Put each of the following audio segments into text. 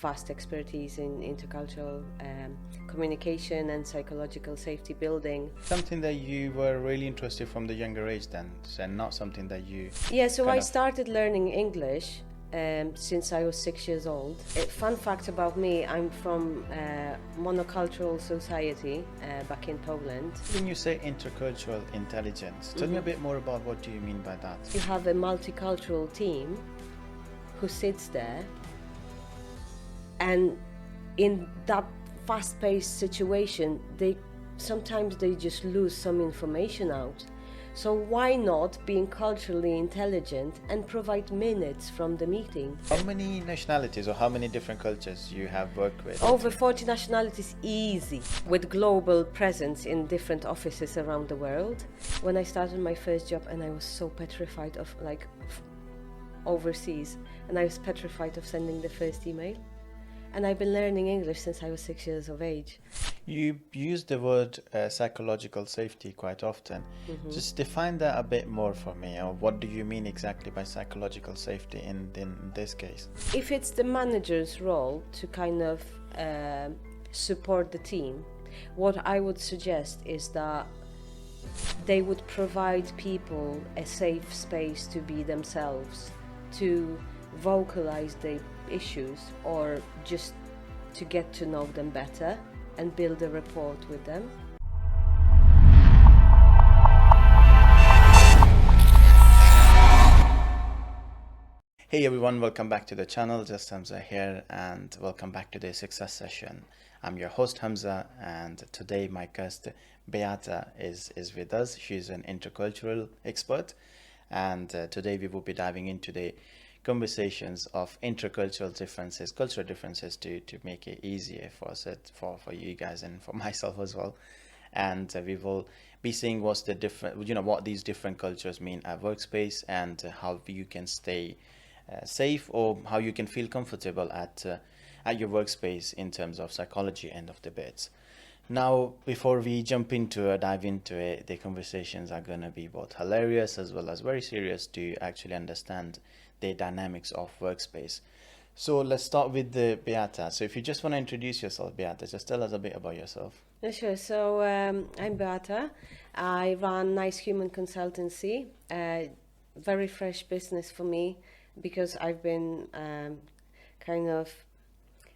vast expertise in intercultural communication and psychological safety building. Something that you were really interested from the younger age then, and not something that you... Yeah, so I started learning English since I was 6 years old. Fun fact about me, I'm from a monocultural society back in Poland. When you say intercultural intelligence, tell me a bit more about what do you mean by that? You have a multicultural team who sits there, and in that fast-paced situation, sometimes they just lose some information out. So why not being culturally intelligent and provide minutes from the meeting? How many nationalities or how many different cultures you have worked with? Over 40 nationalities, easy, with global presence in different offices around the world. When I started my first job, and I was so petrified of overseas, and I was petrified of sending the first email. And I've been learning English since I was 6 years of age. You use the word psychological safety quite often. Just define that a bit more for me. Or what do you mean exactly by psychological safety in this case? If it's the manager's role to kind of support the team, what I would suggest is that they would provide people a safe space to be themselves, to vocalize their issues, or just to get to know them better and build a rapport with them. Hey everyone, welcome back to the channel. JustHamzaaa here, and welcome back to the success session. I'm your host Hamza, and today my guest Beata is with us. She's an intercultural expert, and today we will be diving into the conversations of intercultural differences, cultural differences, to make it easier for us, for you guys and for myself as well. And we will be seeing what's the different, what these different cultures mean at workspace, and how you can stay safe, or how you can feel comfortable at your workspace in terms of psychology end of debates. Now, before we dive into it, the conversations are going to be both hilarious as well as very serious to actually understand the dynamics of workspace. So let's start with the Beata. So if you just want to introduce yourself, Beata, just tell us a bit about yourself. Yeah, sure. So I'm Beata. I run Nice Human Consultancy, very fresh business for me, because I've been kind of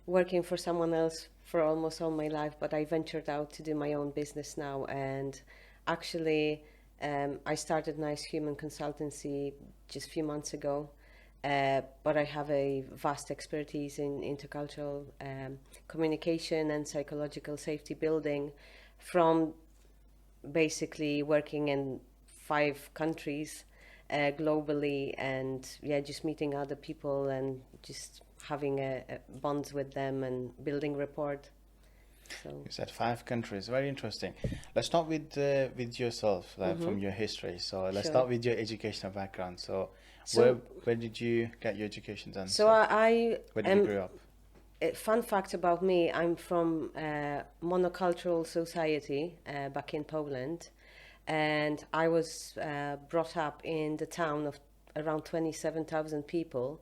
working for someone else for almost all my life, but I ventured out to do my own business now. And actually, I started Nice Human Consultancy just a few months ago. But I have a vast expertise in intercultural communication and psychological safety building, from basically working in 5 countries globally, and just meeting other people and just having bonds with them and building rapport. So you said 5 countries, very interesting. Let's start with yourself, from your history. So let's start with your educational background. So where did you get your education done? So where did you grow up? Fun fact about me, I'm from a monocultural society back in Poland, and I was brought up in the town of around 27,000 people,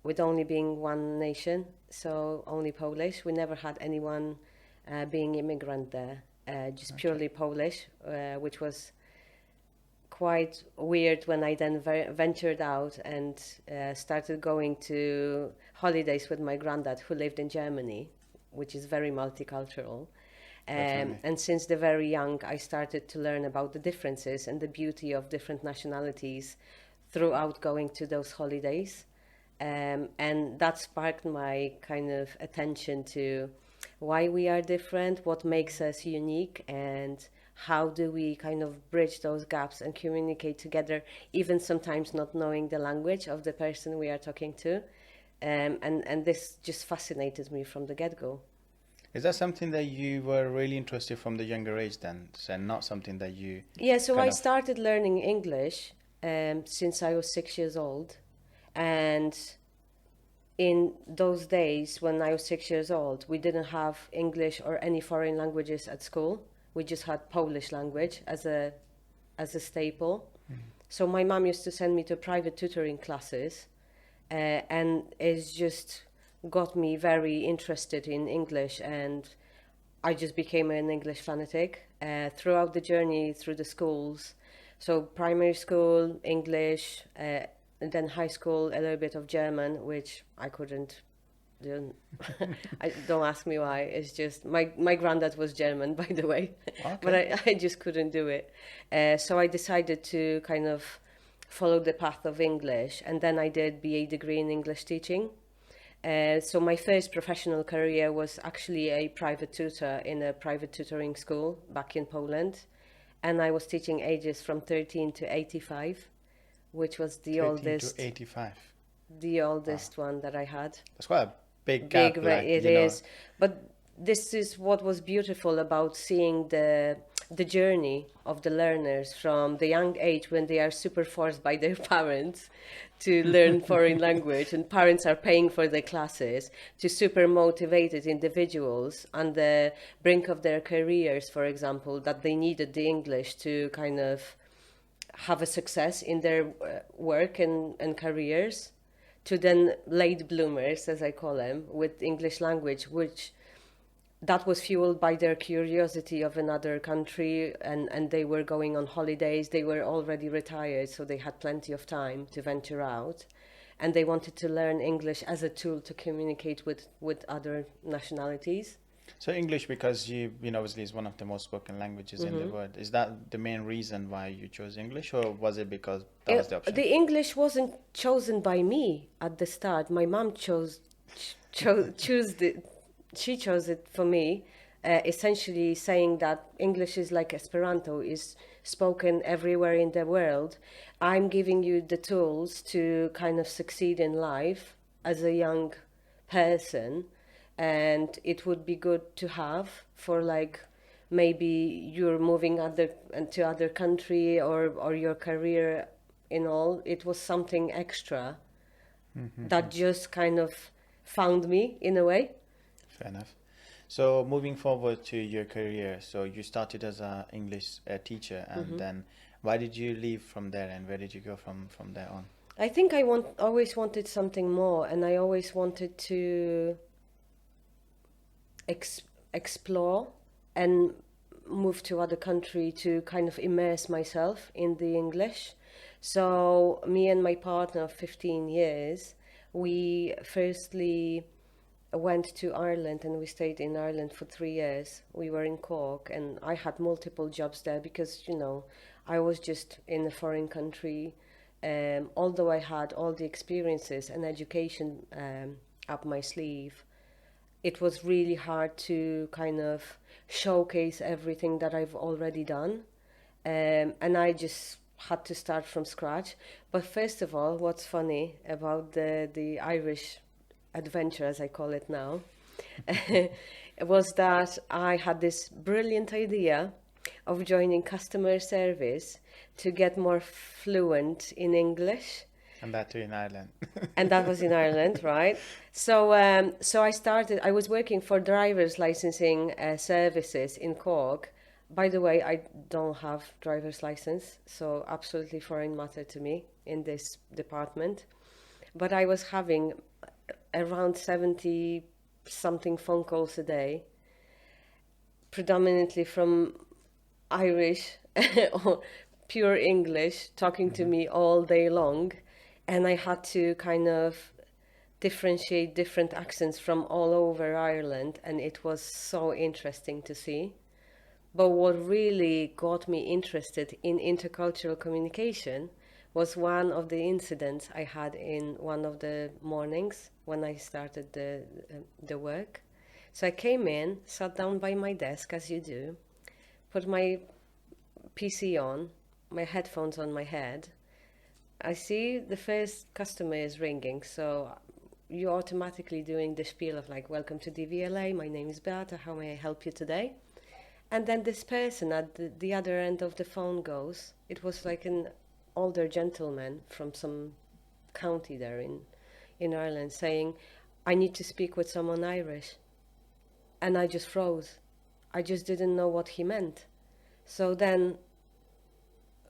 with only being one nation, so only Polish. We never had anyone being immigrant there, just purely Polish, which was quite weird when I then ventured out and started going to holidays with my granddad, who lived in Germany, which is very multicultural. And since the very young, I started to learn about the differences and the beauty of different nationalities throughout going to those holidays. And that sparked my kind of attention to why we are different, what makes us unique, and how do we kind of bridge those gaps and communicate together, even sometimes not knowing the language of the person we are talking to. And this just fascinated me from the get-go. Is that something that you were really interested from the younger age then, and not something that you... Yeah, so I started learning English since I was 6 years old. And in those days, when I was 6 years old, we didn't have English or any foreign languages at school. We just had Polish language as a staple. So my mom used to send me to private tutoring classes, and it's just got me very interested in English, and I just became an English fanatic throughout the journey through the schools. So primary school, English, and then high school, a little bit of German, which I couldn't do. Don't ask me why. It's just my granddad was German, by the way, but Okay. I just couldn't do it. So I decided to kind of follow the path of English, and then I did BA degree in English teaching. So my first professional career was actually a private tutor in a private tutoring school back in Poland, and I was teaching ages from 13 to 85, which was 13 to 85. the oldest one that I had. That's quite a big gap, like, It you know. is, but this is what was beautiful about seeing the journey of the learners from the young age when they are super forced by their parents to learn foreign language, and parents are paying for their classes, to super motivated individuals on the brink of their careers, for example, that they needed the English to kind of have a success in their work and careers, to then late bloomers, as I call them, with English language, which that was fueled by their curiosity of another country, and they were going on holidays. They were already retired, so they had plenty of time to venture out, and they wanted to learn English as a tool to communicate with other nationalities. So English, because you know, obviously is one of the most spoken languages in the world. Is that the main reason why you chose English, or was it because that was the option? The English wasn't chosen by me at the start. My mom she chose it for me, essentially saying that English is like Esperanto, is spoken everywhere in the world. I'm giving you the tools to kind of succeed in life as a young person, and it would be good to have for, like, maybe you're moving to other country, or your career in all. It was something extra that just kind of found me in a way. Fair enough. So moving forward to your career, so you started as a English teacher, and then why did you leave from there, and where did you go from there on? I think always wanted something more, and I always wanted to explore and move to other country to kind of immerse myself in the English. So me and my partner of 15 years, we firstly went to Ireland, and we stayed in Ireland for 3 years. We were in Cork, and I had multiple jobs there because, I was just in a foreign country. Although I had all the experiences and education up my sleeve, it was really hard to kind of showcase everything that I've already done. And I just had to start from scratch. But first of all, what's funny about the Irish adventure, as I call it now, was that I had this brilliant idea of joining customer service to get more fluent in English. And that too in Ireland. And that was in Ireland, right? So I was working for driver's licensing services in Cork. By the way, I don't have driver's license, so absolutely foreign matter to me in this department. But I was having around 70 something phone calls a day, predominantly from Irish or pure English, talking to me all day long. And I had to kind of differentiate different accents from all over Ireland, and it was so interesting to see. But what really got me interested in intercultural communication was one of the incidents I had in one of the mornings when I started the work. So I came in, sat down by my desk, as you do, put my PC on, my headphones on my head. I see the first customer is ringing, so you're automatically doing the spiel of, like, welcome to DVLA, my name is Beata, how may I help you today? And then this person at the other end of the phone goes. It was like an older gentleman from some county there in Ireland, saying, I need to speak with someone Irish. And I just froze. I just didn't know what he meant. So then,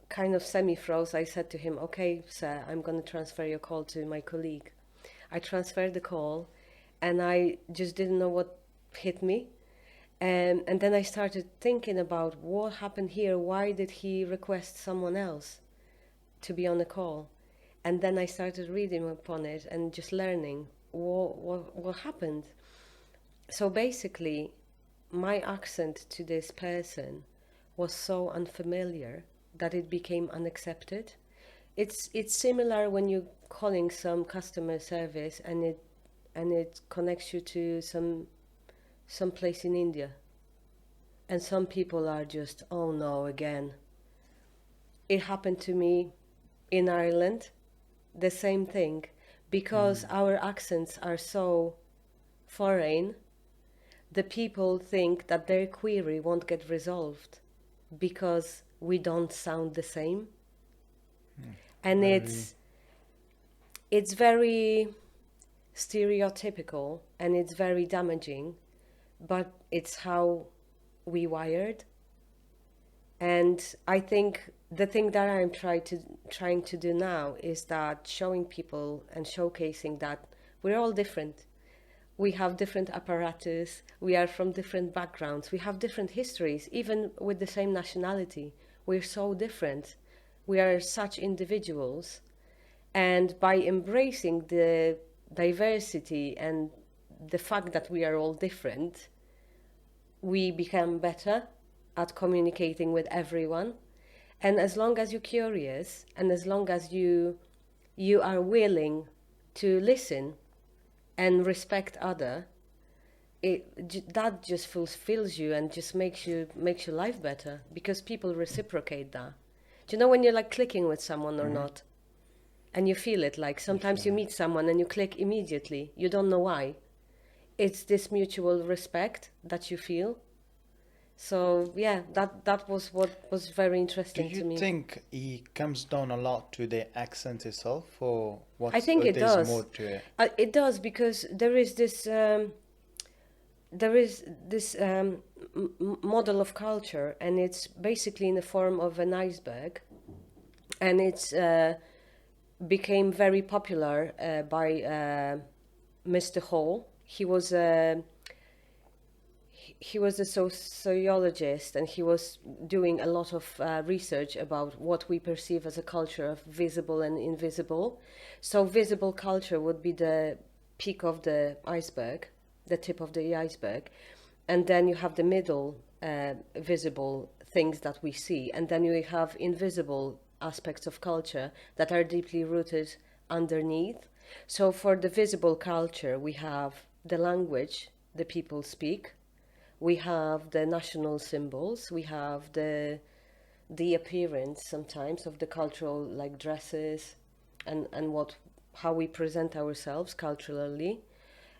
kind of semi-froze, I said to him, okay, sir, I'm going to transfer your call to my colleague. I transferred the call, and I just didn't know what hit me. And then I started thinking about what happened here. Why did he request someone else to be on a call? And then I started reading upon it and just learning what happened. So basically, my accent to this person was so unfamiliar that it became unaccepted. It's similar when you're calling some customer service and it connects you to some place in India. And some people are just, oh no, again. It happened to me in Ireland, the same thing, because our accents are so foreign, the people think that their query won't get resolved because we don't sound the same. And Very. it's very stereotypical and it's very damaging, but it's how we wired. And I think the thing that I'm trying to do now is that showing people and showcasing that we're all different. We have different apparatus, we are from different backgrounds, we have different histories, even with the same nationality. We're so different. We are such individuals. And by embracing the diversity and the fact that we are all different, we become better at communicating with everyone. And as long as you're curious and as long as you are willing to listen and respect other, that just fulfills you and just makes your life better, because people reciprocate that. Do you know when you're like clicking with someone or not? And you feel it, like sometimes you meet someone and you click immediately. You don't know why. It's this mutual respect that you feel. So yeah, that was what was very Do interesting to you me. think it comes down a lot to the accent itself, or I think it there's does. more to it? It does, because there is this model of culture, and it's basically in the form of an iceberg, and it's became very popular by Mr. Hall. He was a sociologist, and he was doing a lot of research about what we perceive as a culture of visible and invisible. So visible culture would be the peak of the iceberg, the tip of the iceberg, and then you have the middle visible things that we see, and then you have invisible aspects of culture that are deeply rooted underneath. So for the visible culture, we have the language the people speak, we have the national symbols, we have the appearance sometimes of the cultural, like dresses and what how we present ourselves culturally.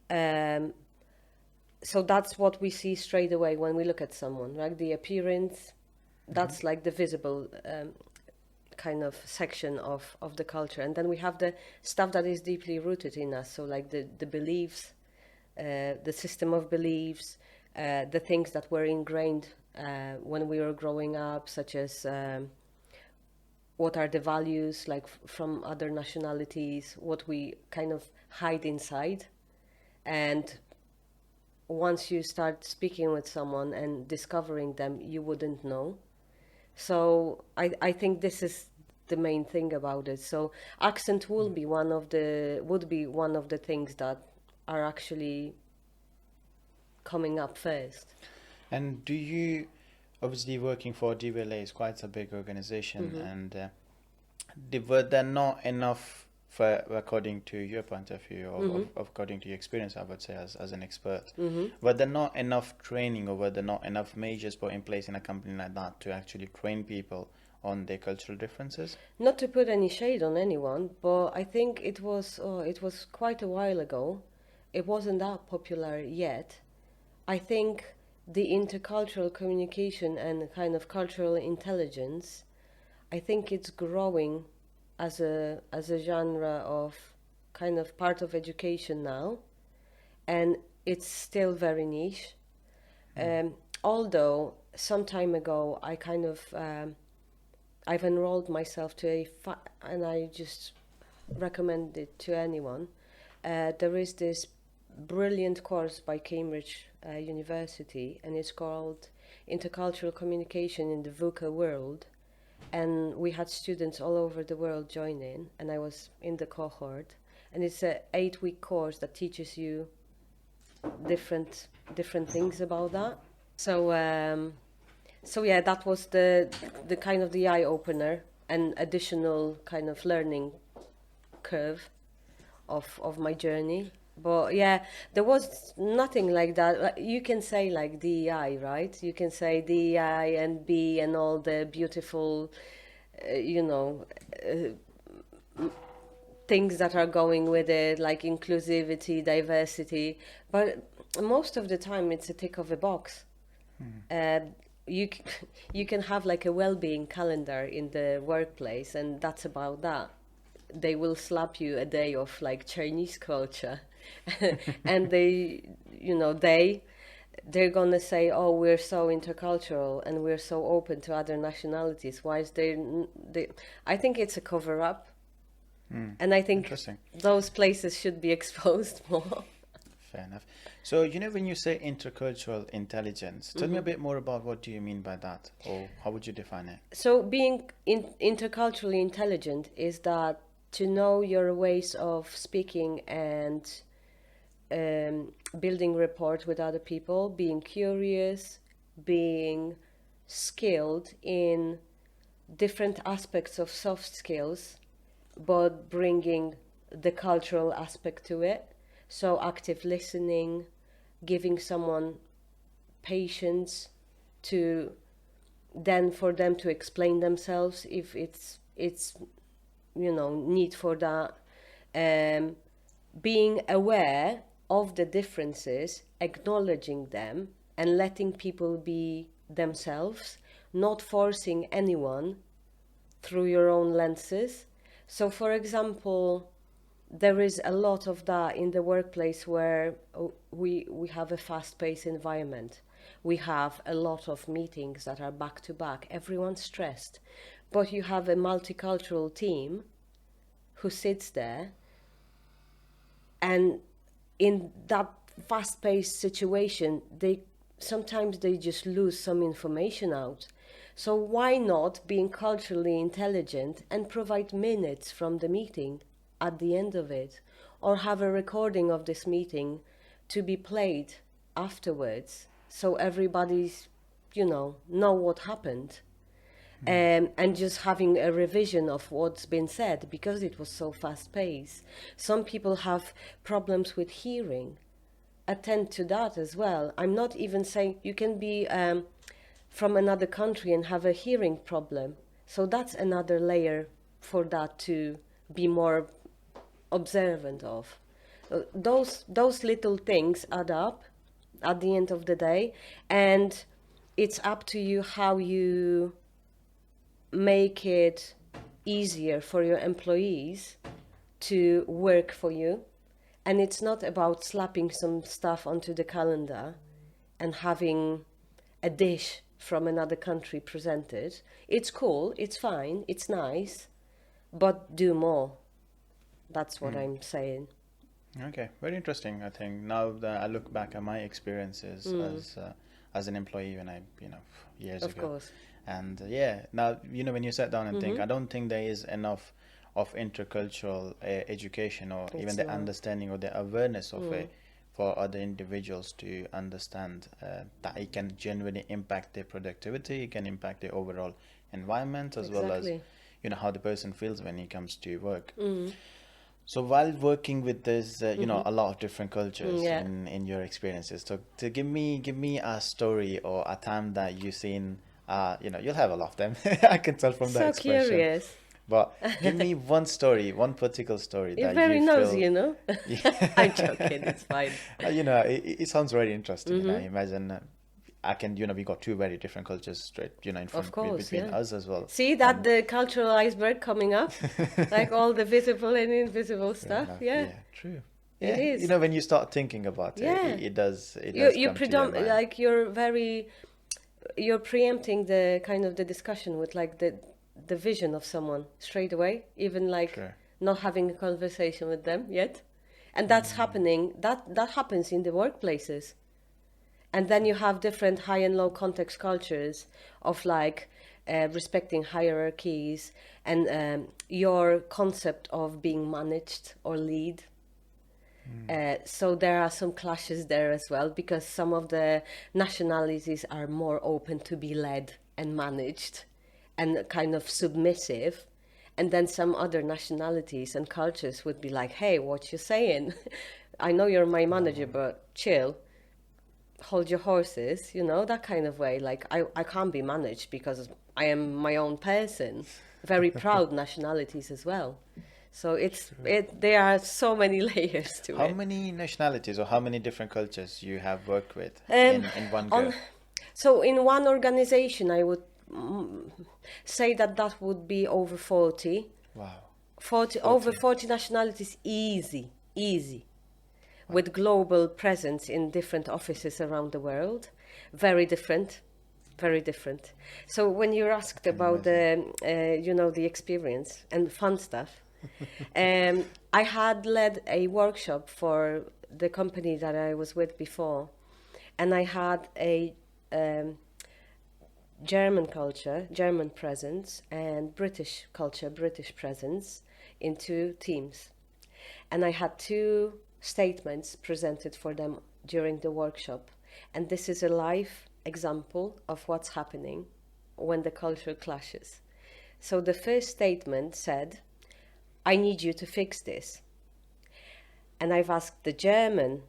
Um, so that's what we see straight away when we look at someone, right? The appearance, that's like the visible kind of section of the culture. And then we have the stuff that is deeply rooted in us, so like the beliefs, the system of beliefs, the things that were ingrained when we were growing up, such as what are the values, like from other nationalities, what we kind of hide inside. And once you start speaking with someone and discovering them, you wouldn't know. So I think this is the main thing about it. So accent will be would be one of the things that are actually coming up first. And do you, obviously working for DVLA is quite a big organization, and were there not enough, for according to your point of view, or according to your experience, I would say as an expert, were there not enough training, or were there not enough measures put in place in a company like that to actually train people on their cultural differences? Not to put any shade on anyone, but I think it was quite a while ago. It wasn't that popular yet. I think the intercultural communication and kind of cultural intelligence, I think it's growing as a genre of kind of part of education now, and it's still very niche. Although some time ago I kind of I've enrolled myself to and I just recommend it to anyone. There is this brilliant course by Cambridge University, and it's called Intercultural Communication in the VUCA World. And we had students all over the world join in, and I was in the cohort. And it's a 8-week course that teaches you different things about that. So yeah, that was the kind of the eye opener and additional kind of learning curve of my journey. But yeah, there was nothing like that. Like, you can say like DEI, right? You can say DEI and B and all the beautiful, things that are going with it, like inclusivity, diversity. But most of the time, it's a tick of a box. You you can have like a well-being calendar in the workplace, and that's about that. They will slap you a day of like Chinese culture, and they're gonna say, oh, we're so intercultural and we're so open to other nationalities. Why is they I think it's a cover-up, and I think Interesting. those places should be exposed more. Fair enough. So, when you say intercultural intelligence, tell me a bit more about what do you mean by that, or how would you define it? So being interculturally intelligent is that to know your ways of speaking and building rapport with other people, being curious, being skilled in different aspects of soft skills, but bringing the cultural aspect to it. So active listening, giving someone patience to then for them to explain themselves if it's need for that. Being aware of the differences, acknowledging them, and letting people be themselves, not forcing anyone through your own lenses. So, for example, there is a lot of that in the workplace where we have a fast-paced environment. We have a lot of meetings that are back to back. Everyone's stressed. But you have a multicultural team who sits there, and in that fast-paced situation, sometimes they just lose some information out. So why not being culturally intelligent and provide minutes from the meeting at the end of it, or have a recording of this meeting to be played afterwards, so everybody's, know what happened, and just having a revision of what's been said because it was so fast-paced. Some people have problems with hearing. Attend to that as well. I'm not even saying you can be from another country and have a hearing problem. So that's another layer for that to be more observant of. Those little things add up at the end of the day, and it's up to you how you make it easier for your employees to work for you. And it's not about slapping some stuff onto the calendar and having a dish from another country presented. It's cool, it's fine, it's nice, but do more. That's what I'm saying. Okay, very interesting. I think now that I look back at my experiences as an employee when years Of ago. course. And now when you sit down and think, I don't think there is enough of intercultural education or even the understanding or the awareness of it for other individuals to understand that it can genuinely impact their productivity, it can impact their overall environment as well as how the person feels when he comes to work. So while working with this, a lot of different cultures in your experiences, so to give me a story or a time that you've seen, you'll have a lot of them. I can tell from that So expression. curious. But give me one story, one particular story You're that very you nosy, feel. I'm joking, it's fine. It sounds very interesting. Imagine I can, we got two very different cultures straight, in front Of course, between us as well. See that the cultural iceberg coming up, like all the visible and invisible stuff. Yeah, true. It is. When you start thinking about it, it does. It you does you come to your mind. like you're preempting the kind of the discussion with like the vision of someone straight away, even like Sure. not having a conversation with them yet, And that's happening, that happens in the workplaces. And then you have different high and low context cultures of like respecting hierarchies and your concept of being managed or lead. So there are some clashes there as well, because some of the nationalities are more open to be led and managed and kind of submissive. And then some other nationalities and cultures would be like, hey, what you saying? I know you're my manager, but chill, hold your horses, you know, that kind of way. Like, I can't be managed because I am my own person. Very proud nationalities as well. So there are so many layers to How it. many nationalities or how many different cultures you have worked with in one On, go? so in one organization, I would say that would be over 40. Wow. 40, over 40 nationalities, easy, with global presence in different offices around the world. Very different, very different. So when you're asked about the experience and fun stuff, I had led a workshop for the company that I was with before, and I had a German culture, German presence, and British culture, British presence in two teams. And I had two statements presented for them during the workshop. And this is a live example of what's happening when the culture clashes. So the first statement said, I need you to fix this. And I've asked the German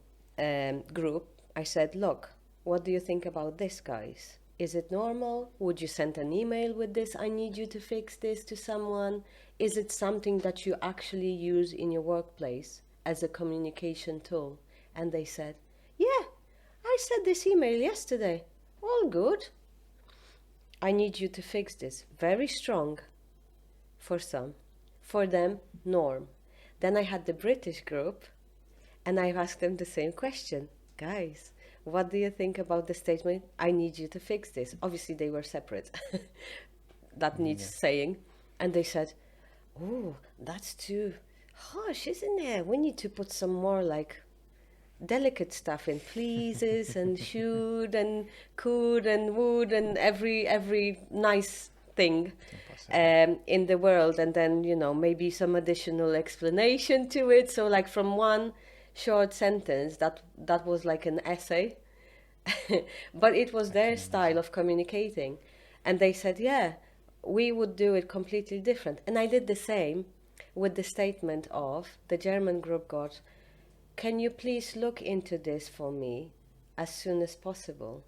group, I said, look, what do you think about this, guys? Is it normal? Would you send an email with this, I need you to fix this, to someone? Is it something that you actually use in your workplace as a communication tool? And they said, yeah, I sent this email yesterday. All good. I need you to fix this. Very strong for some. For them, norm. Then I had the British group, and I asked them the same question. Guys, what do you think about the statement, I need you to fix this? Obviously, they were separate. That needs saying. And they said, oh, that's too harsh, isn't it? We need to put some more like delicate stuff in, pleases and should and could and would and every nice thing in the world, and then, you know, maybe some additional explanation to it. So like from one short sentence that was like an essay, but it was their style of communicating. And they said, yeah, we would do it completely different. And I did the same with the statement of the German group got, can you please look into this for me as soon as possible?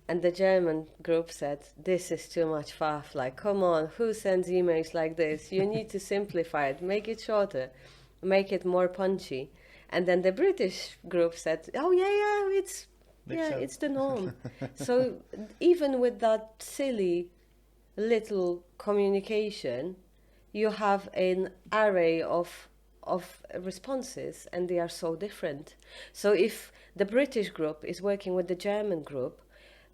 And the German group said, this is too much faff, like, come on, who sends emails like this? You need to simplify it, make it shorter, make it more punchy. And then the British group said, oh yeah, it's the norm. So even with that silly little communication, you have an array of responses, and they are so different. So if the British group is working with the German group,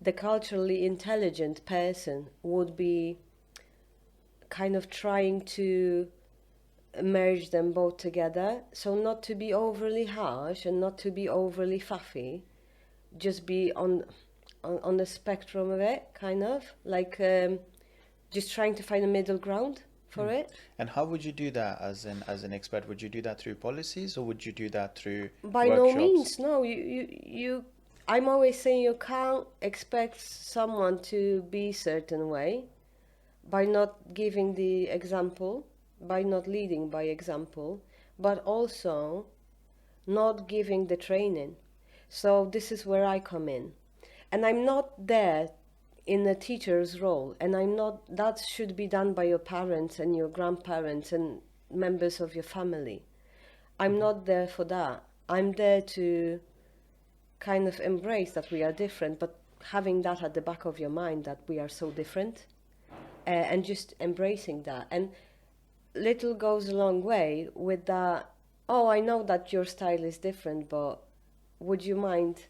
the culturally intelligent person would be kind of trying to merge them both together. So not to be overly harsh and not to be overly faffy, just be on the spectrum of it, kind of like just trying to find a middle ground for it. And how would you do that as an expert? Would you do that through policies, or would you do that through By workshops? no means, no. You I'm always saying you can't expect someone to be a certain way by not giving the example, by not leading by example, but also not giving the training. So this is where I come in. And I'm not there in a teacher's role, and that should be done by your parents and your grandparents and members of your family. I'm not there for that. I'm there to kind of embrace that we are different, but having that at the back of your mind that we are so different, and just embracing that. And little goes a long way with that, oh, I know that your style is different, but would you mind?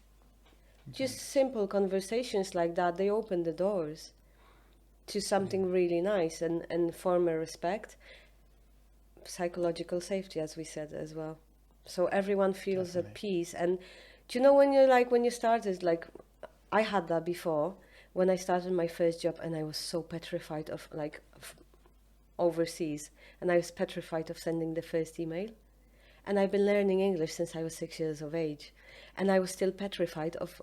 Just simple conversations like that, they open the doors to something really nice and form a respect. Psychological safety, as we said as well. so everyone feels at Definitely. peace. And do you know, when you're like, when you started, like, I had that before when I started my first job, and I was so petrified of like overseas, and I was petrified of sending the first email. And I've been learning English since I was 6 years of age, and I was still petrified of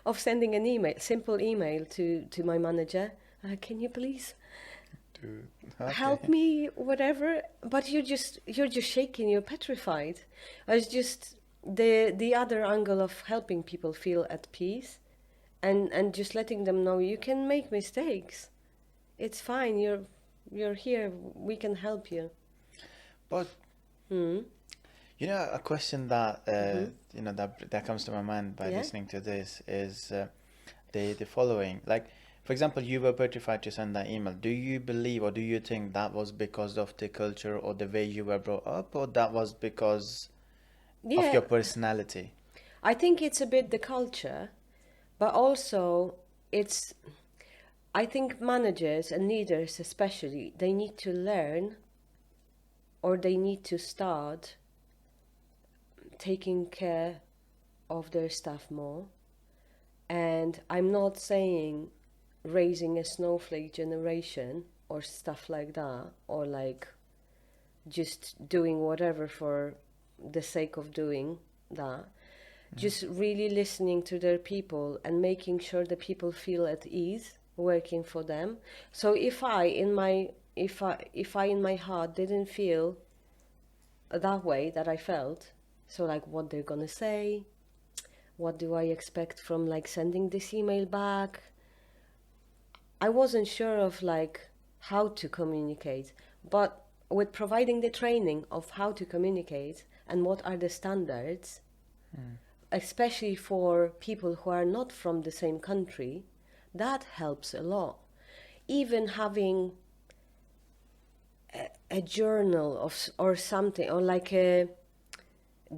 of sending an email, simple email to my manager. Can you please To help okay. me, whatever? But you're just shaking. You're petrified. It's just the other angle of helping people feel at peace, and just letting them know you can make mistakes. It's fine. You're here. We can help you. But Hmm. you know, a question that Mm-hmm. you know that comes to my mind by Yeah. listening to this is the following. Like, for example, you were petrified to send that email. Do you believe, or do you think that was because of the culture or the way you were brought up, or that was because of Yeah. your personality? I think it's a bit the culture, but also it's, I think managers and leaders especially, they need to learn, or they need to start taking care of their staff more. And I'm not saying raising a snowflake generation or stuff like that, or like just doing whatever for the sake of doing that. Just really listening to their people and making sure the people feel at ease working for them. So if I in my heart didn't feel that way that I felt, so like what they're gonna say, what do I expect from like sending this email back, I wasn't sure of like how to communicate. But with providing the training of how to communicate and what are the standards, Mm. especially for people who are not from the same country, that helps a lot. Even having a journal or something, or like a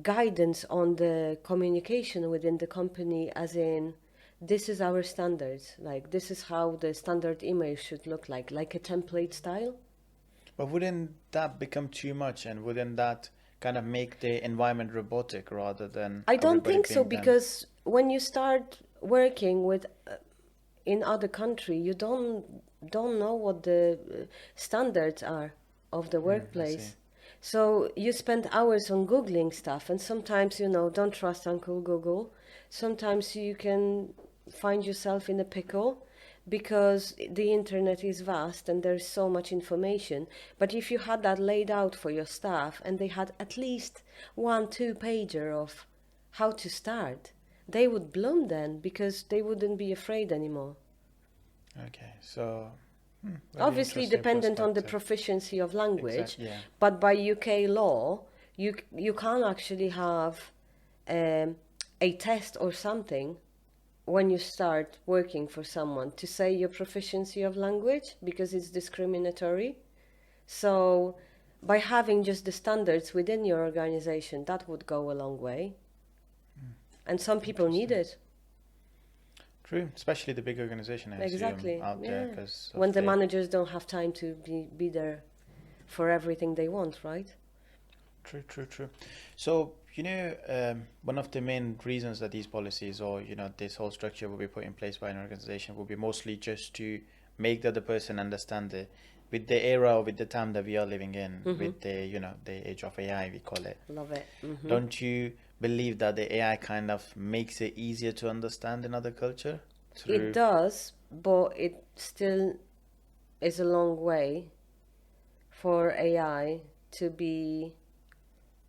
guidance on the communication within the company, as in, this is our standards, like this is how the standard email should look like a template style. But wouldn't that become too much, and wouldn't that kind of make the environment robotic rather than I don't everybody think so, being done? because when you start working with in other country, you don't know what the standards are of the I see. workplace. So you spend hours on googling stuff, and sometimes, don't trust Uncle Google. Sometimes you can find yourself in a pickle because the internet is vast and there's so much information. But if you had that laid out for your staff, and they had at least 1-2 pager of how to start, they would bloom then, because they wouldn't be afraid anymore. Okay, so very Obviously interesting dependent on the perspective. proficiency of language, Exactly. Yeah. but by UK law, you can't actually have um, a test or something when you start working for someone to say your proficiency of language, because it's discriminatory. So by having just the standards within your organization, that would go a long way. And some people need Interesting. it. True, especially the big organization, I assume, Exactly. out there Yeah. because of When the the. managers don't have time to be there for everything they want, right? True, true, true. So, one of the main reasons that these policies, or, this whole structure will be put in place by an organization will be mostly just to make the other person understand with the era or with the time that we are living in, Mm-hmm. with the age of AI, we call it. Love it. Mm-hmm. Don't you believe that the AI kind of makes it easier to understand another culture It through? does, but it still is a long way for AI to be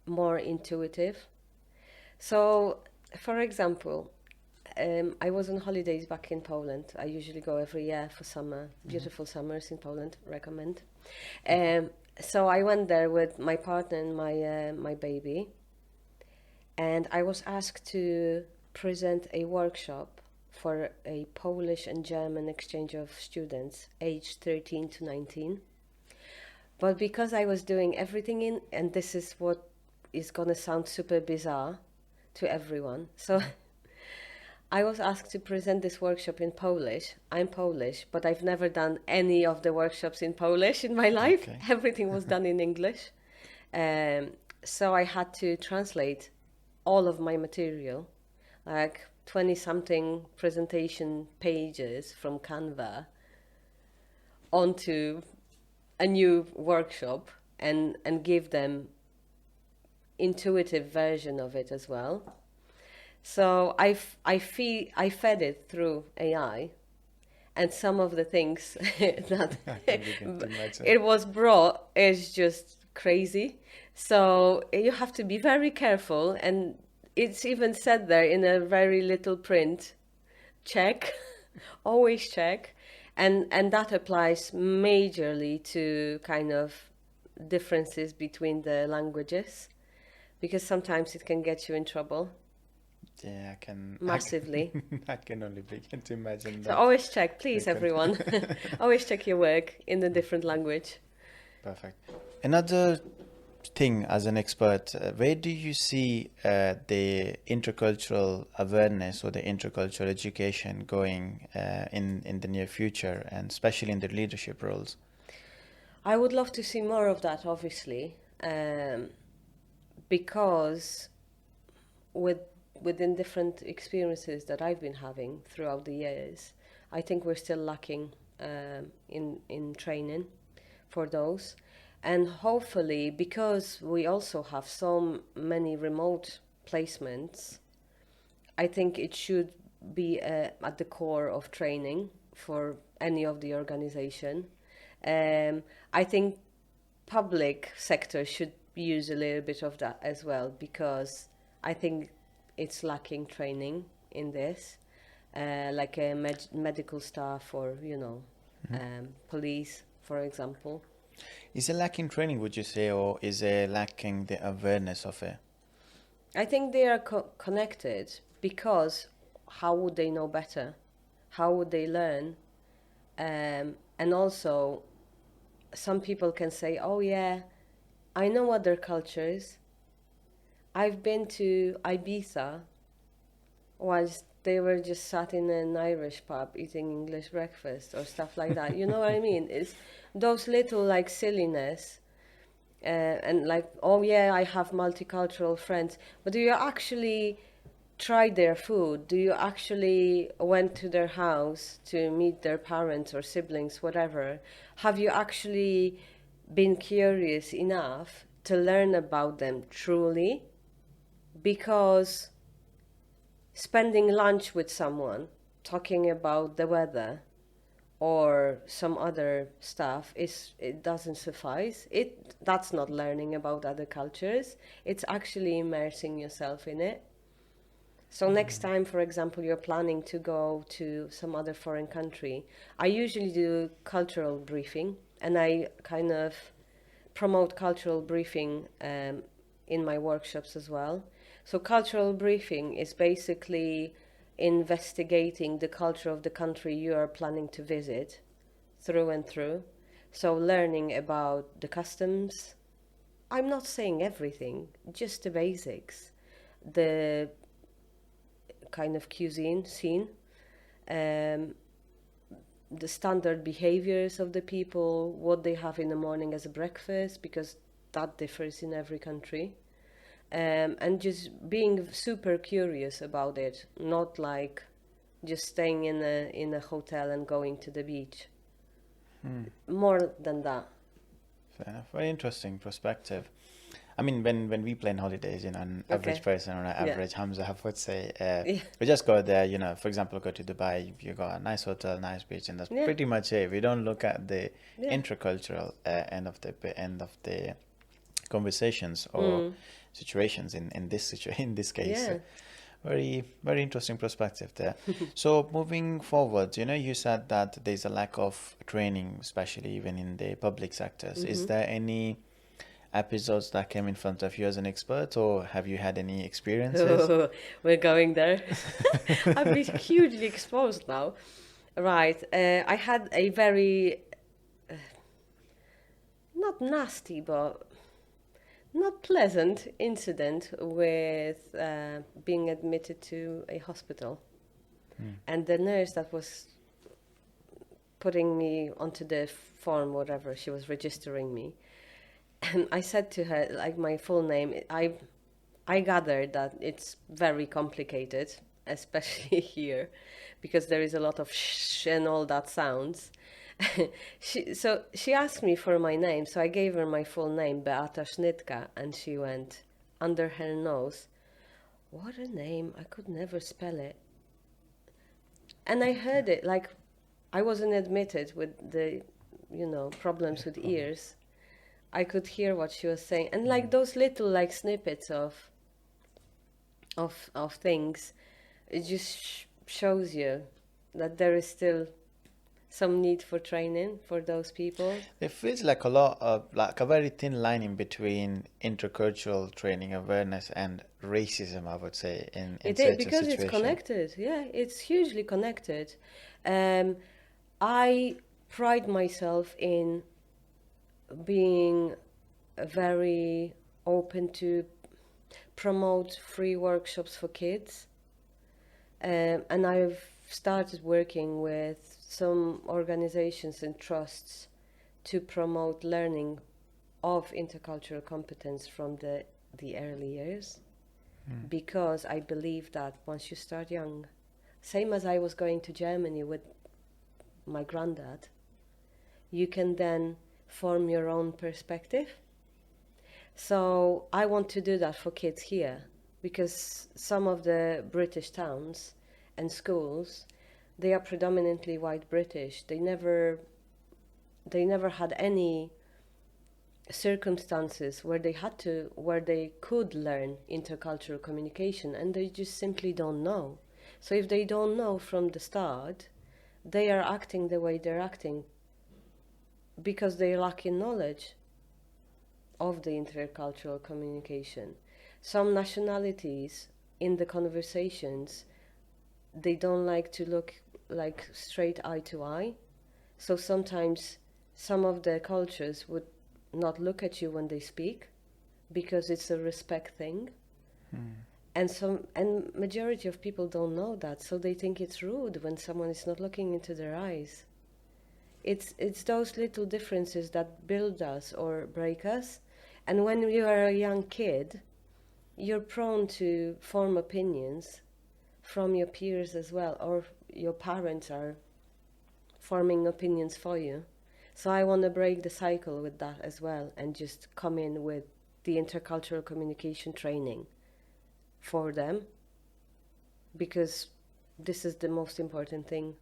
more intuitive. So, for example, I was on holidays back in Poland. I usually go every year for summer, Mhm. beautiful summers in Poland, recommend. Um, so I went there with my partner and my baby, and I was asked to present a workshop for a Polish and German exchange of students aged 13 to 19. But because I was doing everything in, and this is what is gonna sound super bizarre to everyone. So I was asked to present this workshop in Polish. I'm Polish, but I've never done any of the workshops in Polish in my life. Okay. Everything was done in English. Um, So I had to translate all of my material, like 20 something presentation pages from Canva, onto a new workshop and give them intuitive version of it as well. So I fed it through AI, and some of the things that I can begin to imagine. it was brought is just crazy. So you have to be very careful, and it's even said there in a very little print, check, always check. And that applies majorly to kind of differences between the languages, because sometimes it can get you in trouble Yeah, massively. I can only begin to imagine So that. always check, They please, can- everyone. Always check your work in the different language. Perfect. Another thing, as an expert, where do you see the intercultural awareness or the intercultural education going in the near future, and especially in the leadership roles? I would love to see more of that, obviously, because with within different experiences that I've been having throughout the years, I think we're still lacking in training for those. And hopefully, because we also have so many remote placements, I think it should be at the core of training for any of the organization. I think public sector should use a little bit of that as well, because I think it's lacking training in this, like a medical staff, or police, for example. Is it lacking training, would you say, or is it lacking the awareness of it? I think they are connected, because how would they know better? How would they learn? And also, some people can say, "Oh yeah, I know other cultures. I've been to Ibiza whilst they were just sat in an Irish pub eating English breakfast," or stuff like that. You know what I mean? It's those little like silliness, and like, "Oh yeah, I have multicultural friends," but do you actually try their food? Do you actually went to their house to meet their parents or siblings, whatever? Have you actually been curious enough to learn about them truly? Because spending lunch with someone, talking about the weather or some other stuff, it doesn't suffice. That's not learning about other cultures. It's actually immersing yourself in it. So next time, for example, you're planning to go to some other foreign country, I usually do cultural briefing, and I kind of promote cultural briefing in my workshops as well. So cultural briefing is basically investigating the culture of the country you are planning to visit through and through. So learning about the customs. I'm not saying everything, just the basics. The kind of cuisine scene, um, the standard behaviors of the people, what they have in the morning as a breakfast, because that differs in every country. And just being super curious about it, not like just staying in a hotel and going to the beach. More than that. Fair enough. Very interesting perspective. I mean, when we plan holidays, an average Okay. person or an Yeah. average Hamza would say, Yeah. we just go there, for example, go to Dubai, you got a nice hotel, nice beach, and that's Yeah. pretty much it. We don't look at the Yeah. intercultural end of the conversations or situations in this case. Yeah. Very, very interesting perspective there. So moving forward, you said that there's a lack of training, especially even in the public sectors. Is there any episodes that came in front of you as an expert, or have you had any experiences? Oh, we're going there. I've been hugely exposed now. Right. I had a very, not nasty, but not pleasant incident with being admitted to a hospital. And the nurse that was putting me onto the form, whatever, she was registering me. And I said to her, like, my full name. I gathered that it's very complicated, especially here, because there is a lot of sh and all that sounds. So she asked me for my name, so I gave her my full name, Beata Schnitka, and she went under her nose, "What a name! I could never spell it." And I heard it like I wasn't admitted with the, problems with ears. I could hear what she was saying, and like those little like snippets of things, it just shows you that there is still some need for training for those people. It feels like a lot of like a very thin line in between intercultural training awareness and racism, I would say, in It is certain because it's situations. connected. Yeah, it's hugely connected. Um, I pride myself in being very open to promote free workshops for kids. And I've started working with some organizations and trusts to promote learning of intercultural competence from the early years, because I believe that once you start young, same as I was going to Germany with my granddad, you can then form your own perspective. So I want to do that for kids here, because some of the British towns and schools, they are predominantly white British. They never had any circumstances where they could learn intercultural communication, and they just simply don't know. So if they don't know from the start, they are acting the way they're acting because they lack in knowledge of the intercultural communication. Some nationalities in the conversations, they don't like to look like straight eye to eye. So sometimes some of the cultures would not look at you when they speak because it's a respect thing. And majority of people don't know that, so they think it's rude when someone is not looking into their eyes. It's those little differences that build us or break us. And when you are a young kid, you're prone to form opinions from your peers as well, or your parents are forming opinions for you. So I want to break the cycle with that as well and just come in with the intercultural communication training for them, because this is the most important thing.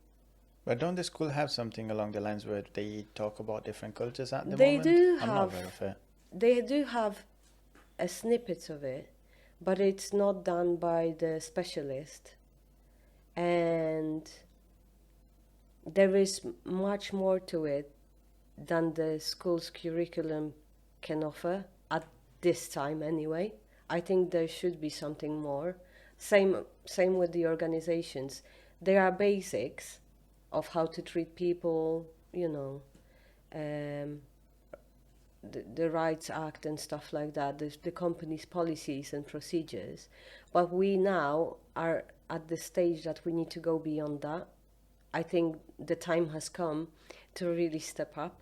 But don't the school have something along the lines where they talk about different cultures at the They moment? do I'm not have aware of it. they do have a snippets of it, but it's not done by the specialist. And there is much more to it than the school's curriculum can offer at this time anyway. I think there should be something more. Same with the organizations. There are basics of how to treat people, um, the Rights Act and stuff like that, the company's policies and procedures. But we now are at the stage that we need to go beyond that. I think the time has come to really step up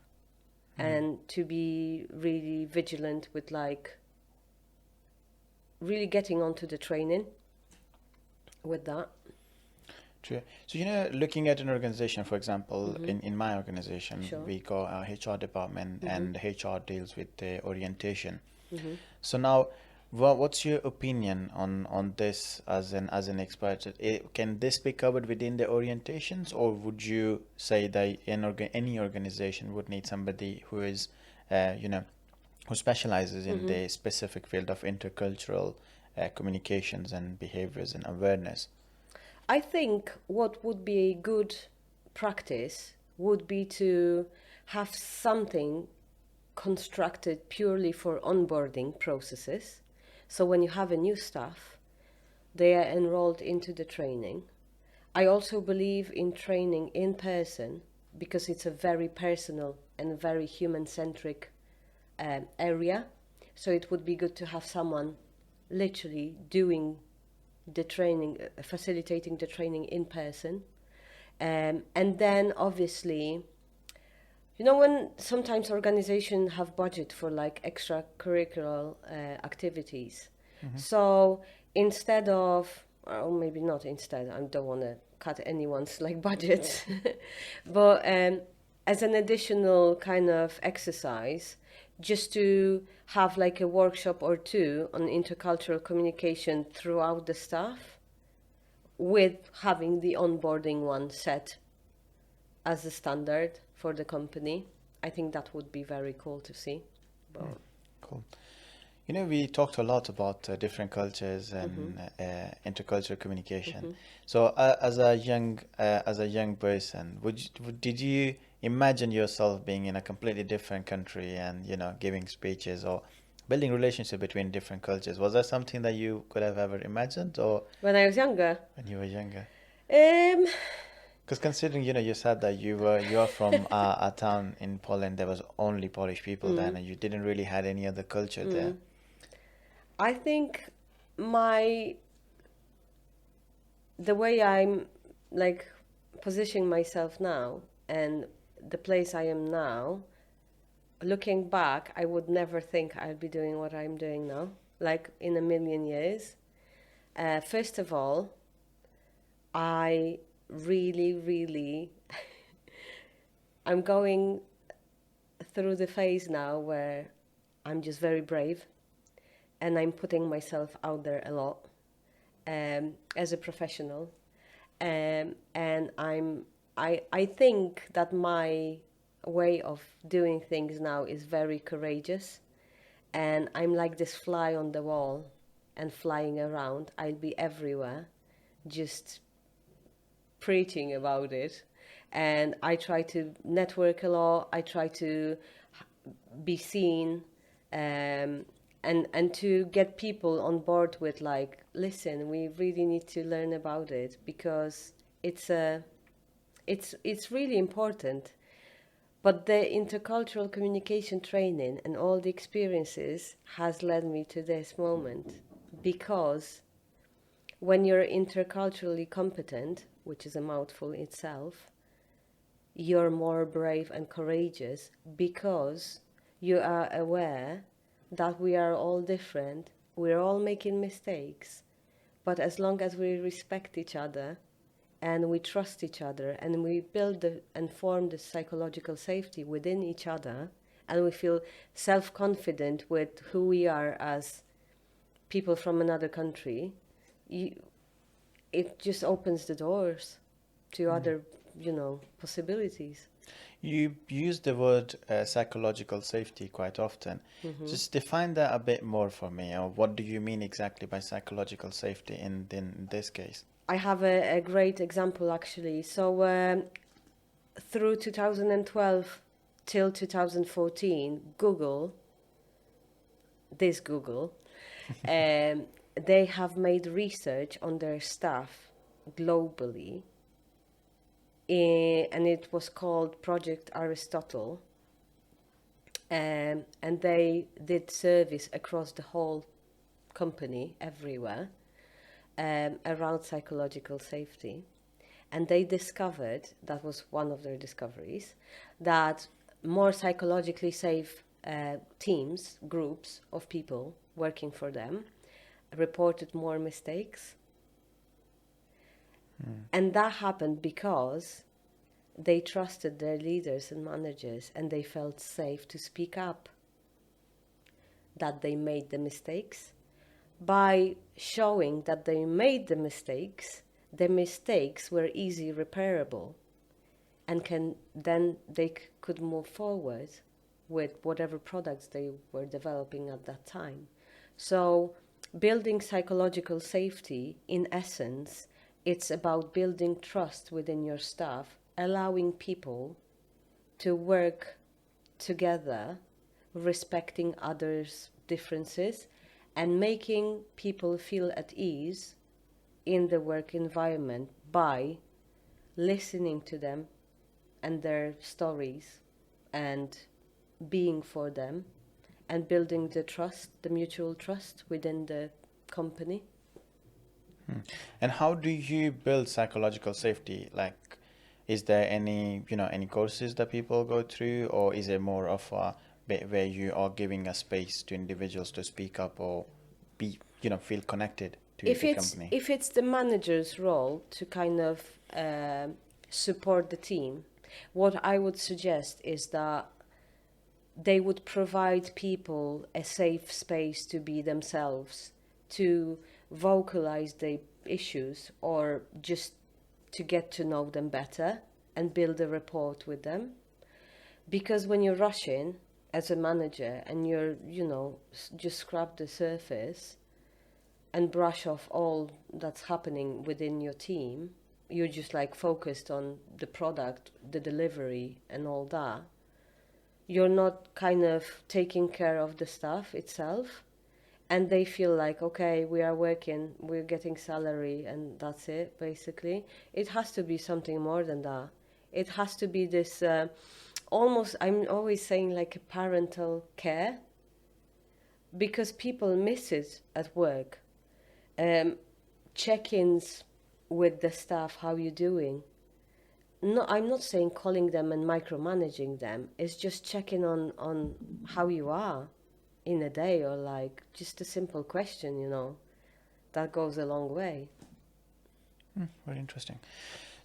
and to be really vigilant with like really getting onto the training with that. True. So, looking at an organization, for example, in my organization, Sure. we got our HR department and HR deals with the orientation. Mm-hmm. So now, what's your opinion on this as an expert? Can this be covered within the orientations, or would you say that any organization would need somebody who is, who specializes in the specific field of intercultural communications and behaviors and awareness? I think what would be a good practice would be to have something constructed purely for onboarding processes. So when you have a new staff, they are enrolled into the training. I also believe in training in person because it's a very personal and very human-centric area. So it would be good to have someone literally doing the training, facilitating the training in person. And then obviously You know, when sometimes organizations have budget for like extracurricular activities, so instead of, or maybe not instead, I don't want to cut anyone's like budgets, but as an additional kind of exercise, just to have like a workshop or two on intercultural communication throughout the staff, with having the onboarding one set as a standard for the company. I think that would be very cool to see. But Cool. You know, we talked a lot about different cultures and intercultural communication. So, as a young person, did you imagine yourself being in a completely different country and giving speeches or building relationship between different cultures? Was that something that you could have ever imagined, or when I was younger, when you were younger? um, Because considering, you said that you are from a town in Poland, there was only Polish people then, and you didn't really had any other culture there. I think my the way I'm like positioning myself now and the place I am now, looking back, I would never think I'd be doing what I'm doing now, like in a million years. First of all, I really, really, I'm going through the phase now where I'm just very brave and I'm putting myself out there a lot as a professional. And I think that my way of doing things now is very courageous. And I'm like this fly on the wall and flying around. I'll be everywhere, just preaching about it. And I try to network a lot. I try to be seen, and to get people on board with like, listen, we really need to learn about it because it's really important. But the intercultural communication training and all the experiences has led me to this moment, because when you're interculturally competent, which is a mouthful itself, you're more brave and courageous because you are aware that we are all different, we're all making mistakes, but as long as we respect each other and we trust each other and we build and form the psychological safety within each other, and we feel self-confident with who we are as people from another country, it just opens the doors to other, possibilities. You use the word psychological safety quite often. Just define that a bit more for me. Or what do you mean exactly by psychological safety in this case? I have a great example actually. So through 2012 till 2014, Google, they have made research on their staff globally, and it was called Project Aristotle. And they did surveys across the whole company, everywhere, around psychological safety. And they discovered, that was one of their discoveries, that more psychologically safe teams, groups of people working for them, reported more mistakes. And that happened because they trusted their leaders and managers and they felt safe to speak up that they made the mistakes. By showing that they made the mistakes were easy repairable, and they could move forward with whatever products they were developing at that time. So building psychological safety, in essence, it's about building trust within your staff, allowing people to work together, respecting others' differences, and making people feel at ease in the work environment by listening to them and their stories and being for them and building the trust, the mutual trust within the company. And how do you build psychological safety? Like, Is there any, any courses that people go through, or is it more of a bit where you are giving a space to individuals to speak up or be, feel connected to the company? If it's the manager's role to kind of support the team, what I would suggest is that they would provide people a safe space to be themselves, to vocalize their issues, or just to get to know them better and build a rapport with them. Because when you're rushing as a manager and you're, just scrub the surface and brush off all that's happening within your team, you're just like focused on the product, the delivery, and all that. You're not kind of taking care of the staff itself, and they feel like, okay, we are working, we're getting salary, and that's it, basically. It has to be something more than that. It has to be this almost, I'm always saying, like a parental care, because people miss it at work. Check-ins with the staff, how you doing? No, I'm not saying calling them and micromanaging them. It's just checking on how you are in a day, or like just a simple question, that goes a long way. Very interesting.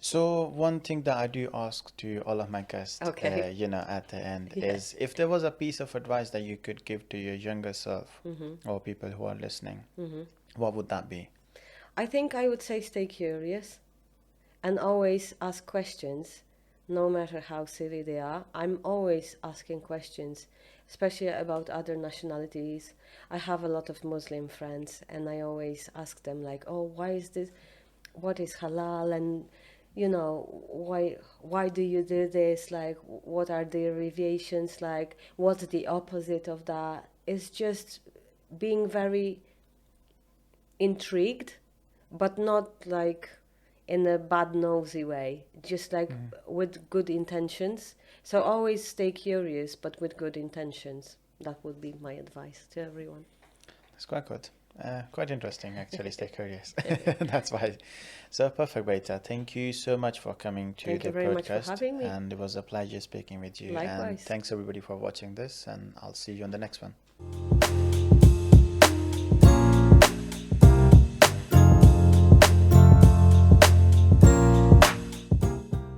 So one thing that I do ask to all of my guests, Okay. at the end Yeah. is, if there was a piece of advice that you could give to your younger self Mm-hmm. or people who are listening, Mm-hmm. what would that be? I think I would say stay curious and always ask questions, no matter how silly they are. I'm always asking questions, especially about other nationalities. I have a lot of Muslim friends, and I always ask them, like, oh, why is this? What is halal? And why do you do this? Like, what are the deviations? Like, what's the opposite of that? It's just being very intrigued, but not like in a bad nosy way, just like with good intentions. So always stay curious, but with good intentions. That would be my advice to everyone. It's quite good. Quite interesting, actually. Stay curious. That's why. So perfect, Beata. Thank you so much for coming to Thank the you very much for podcast, having me. and it was a pleasure speaking with you. And Likewise. thanks everybody for watching this, and I'll see you on the next one.